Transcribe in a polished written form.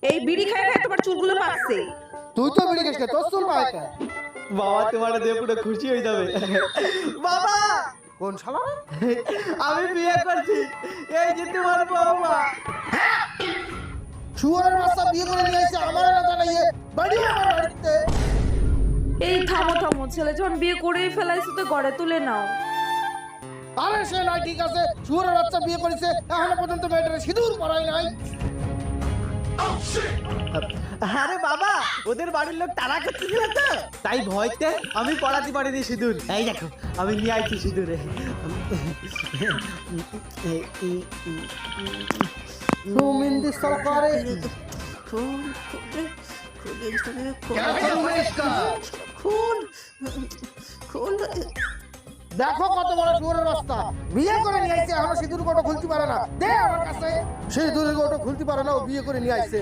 এই বিড়ি খায় খায় তোমার চুলগুলো পাকছে। তুই তো বিড়ি খেস তোর চুল পায় কে? বাবা তোমার দিয়ে পুরো খুশি হয়ে যাবে। বাবা কোন শালা রে? আমি বিয়ে করছি, এই যে তোমার বৌমা। শুয়োরের বাচ্চা বিয়ে করে নিয়ে এসে আমার না জানাইয়ে বাড়ি আমার বাড়িতে। এই থামো থামো, ছেলে যখন বিয়ে করেই ফেলাইছো তো ঘরে তুলে নাও। আরে সে নাই ঠিক আছে, শুয়োরের বাচ্চা বিয়ে করেছে এখনো পর্যন্ত মেয়েটারে সিঁদুর পরাই নাই। আরে বাবা ওদের বাড়ির লোক তারা করতেছিল তো, তাই ভয়তে আমি পড়াতে পারিনি সিঁদুর। এই দেখো আমি নিয়ে আইছি সিঁদুরে। সুমিন্দি সরকারে খুন খুন দেখো কত বড় শুয়োরের বাচ্চা বিয়ে করে নিয়ে আইছে এখনো সিঁদুর কোটো খুলতে পারে না। দে আমার কাছে সিঁদুরের কোটো খুলতে পারে না, ও বিয়ে করে নিয়ে আইছে।